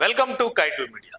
Welcome to kite media.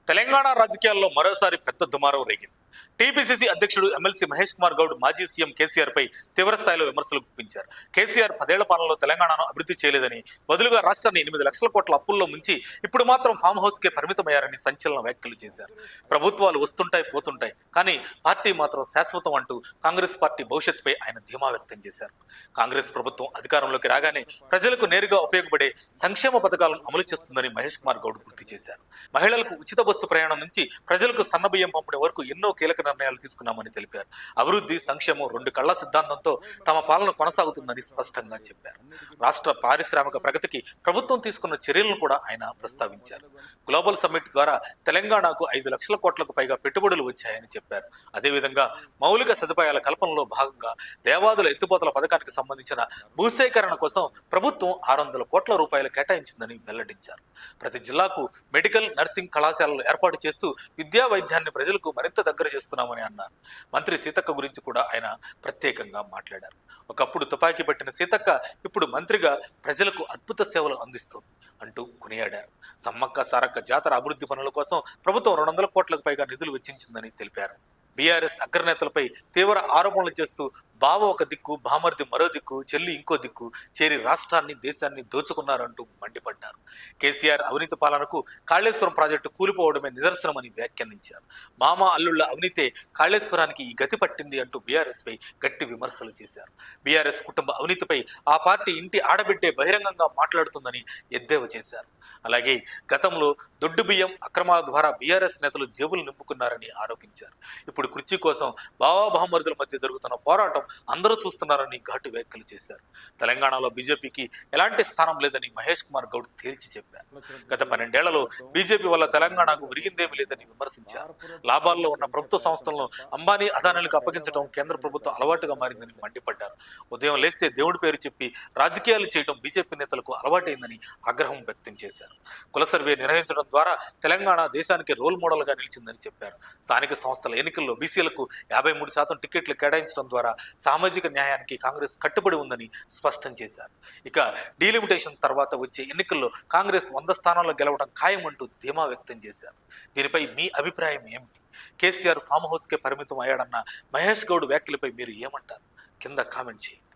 Telangana రాజకీయాల్లో మరోసారి పెద్ద దుమారం రేగింది. టీపీసీసీ అధ్యక్షుడు ఎమ్మెల్సీ మహేష్ కుమార్ గౌడ్ మాజీ సీఎం కేసీఆర్ పై తీవ్ర స్థాయిలో విమర్శలు గుప్పించారు. కేసీఆర్ 10 ఏళ్ల పాలనలో తెలంగాణను అభివృద్ధి చేయలేదని, బదులుగా రాష్ట్రాన్ని 8 లక్షల కోట్ల అప్పుల్లో ముంచి ఇప్పుడు మాత్రం ఫామ్ హౌస్ కే పరిమితమయ్యారని సంచలన వ్యాఖ్యలు చేశారు. ప్రభుత్వాలు వస్తుంటాయి పోతుంటాయి, కానీ పార్టీ మాత్రం శాశ్వతం అంటూ కాంగ్రెస్ పార్టీ భవిష్యత్తుపై ఆయన ధీమా వ్యక్తం చేశారు. కాంగ్రెస్ ప్రభుత్వం అధికారంలోకి రాగానే ప్రజలకు నేరుగా ఉపయోగపడే సంక్షేమ పథకాలను అమలు చేస్తుందని మహేష్ కుమార్ గౌడ్ గుర్తు చేశారు. మహిళలకు ఉచిత బస్సు ప్రయాణం నుంచి ప్రజలకు సన్నబియ్యం పంపిణీ వరకు ఎన్నో కీలక నిర్ణయాలు తీసుకున్నామని తెలిపారు. అభివృద్ధి, సంక్షేమం 2 కళ్ల సిద్ధాంతంతో తమ పాలన కొనసాగుతుందని స్పష్టంగా చెప్పారు. రాష్ట్ర పారిశ్రామిక ప్రగతికి ప్రభుత్వం తీసుకున్న చర్యలను కూడా ఆయన ప్రస్తావించారు. గ్లోబల్ సమ్మిట్ ద్వారా తెలంగాణకు 5 లక్షల కోట్లకు పైగా పెట్టుబడులు వచ్చాయని చెప్పారు. అదేవిధంగా మౌలిక సదుపాయాల కల్పనలో భాగంగా దేవాదుల ఎత్తిపోతల పథకానికి సంబంధించిన భూసేకరణ కోసం ప్రభుత్వం 600 కోట్ల రూపాయలు కేటాయించిందని వెల్లడించారు. ప్రతి జిల్లాకు మెడికల్, నర్సింగ్ కళాశాలలు ఏర్పాటు చేస్తూ విద్యా వైద్యాన్ని ప్రజలకు మరింత దగ్గర చేస్తున్నామని అన్నారు. మంత్రి సీతక్క గురించి కూడా ఆయన ప్రత్యేకంగా మాట్లాడారు. ఒకప్పుడు తుపాకీ పట్టిన సీతక్క ఇప్పుడు మంత్రిగా ప్రజలకు అద్భుత సేవలు అందిస్తుంది అంటూ కొనియాడారు. సమ్మక్క సారక్క జాతర అభివృద్ధి పనుల కోసం ప్రభుత్వం 200 కోట్లకు పైగా నిధులు వెచ్చించిందని తెలిపారు. బీఆర్ఎస్ అగ్రనేతలపై తీవ్ర ఆరోపణలు చేస్తూ బావ ఒక దిక్కు, బామర్ది మరో దిక్కు, చెల్లి ఇంకో దిక్కు చేరి రాష్ట్రాన్ని, దేశాన్ని దోచుకున్నారంటూ మండిపడ్డారు. కేసీఆర్ అవినీతి పాలనకు కాళేశ్వరం ప్రాజెక్టు కూలిపోవడమే నిదర్శనమని వ్యాఖ్యానించారు. మామ అల్లుళ్ల అవినీతే కాళేశ్వరానికి ఈ గతి పట్టింది అంటూ బీఆర్ఎస్ పై గట్టి విమర్శలు చేశారు. బీఆర్ఎస్ కుటుంబ అవినీతిపై ఆ పార్టీ ఇంటి ఆడబిడ్డే బహిరంగంగా మాట్లాడుతుందని ఎద్దేవా చేశారు. అలాగే గతంలో దొడ్డు బియ్యం అక్రమాల ద్వారా బీఆర్ఎస్ నేతలు జేబులు నింపుకున్నారని ఆరోపించారు. ఇప్పుడు కుర్చీ కోసం బావా బహుమరుదుల మధ్య జరుగుతున్న పోరాటం అందరూ చూస్తున్నారని ఘాటు వ్యాఖ్యలు చేశారు. తెలంగాణలో బీజేపీకి ఎలాంటి స్థానం లేదని మహేష్ కుమార్ గౌడ్ తేల్చి చెప్పారు. గత 12 ఏళ్లలో బీజేపీ వల్ల తెలంగాణకు విరిగిందేమీ లేదని విమర్శించారు. లాభాల్లో ఉన్న ప్రభుత్వ సంస్థలను అంబానీ, అదానీలకు అప్పగించడం కేంద్ర ప్రభుత్వం అలవాటుగా మారిందని మండిపడ్డారు. ఉదయం లేస్తే దేవుడి పేరు చెప్పి రాజకీయాలు చేయడం బీజేపీ నేతలకు అలవాటైందని ఆగ్రహం వ్యక్తం చేశారు. కుల సర్వే నిర్వహించడం ద్వారా తెలంగాణ దేశానికి రోల్ మోడల్ గా నిలిచిందని చెప్పారు. స్థానిక సంస్థల ఎన్నికల్లో బీసీలకు 53% టికెట్లు కేటాయించడం ద్వారా సామాజిక న్యాయానికి కాంగ్రెస్ కట్టుబడి ఉందని స్పష్టం చేశారు. ఇక డీలిమిటేషన్ తర్వాత వచ్చే ఎన్నికల్లో కాంగ్రెస్ 100 స్థానాల్లో గెలవడం ఖాయమంటూ ధీమా వ్యక్తం చేశారు. దీనిపై మీ అభిప్రాయం ఏమిటి? కేసీఆర్ ఫామ్ హౌస్ కే పరిమితం అయ్యాడన్న మహేష్ గౌడ్ వ్యాఖ్యలపై మీరు ఏమంటారు? కింద కామెంట్ చేయండి.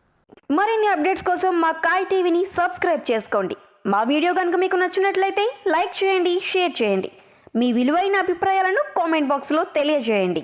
మరిన్ని అప్డేట్స్ కోసం మా కాయ్ టీవీని సబ్స్క్రైబ్ చేసుకోండి. మా వీడియో కనుక మీకు నచ్చినట్లయితే లైక్ చేయండి, షేర్ చేయండి. మీ విలువైన అభిప్రాయాలను కామెంట్ బాక్స్లో తెలియజేయండి.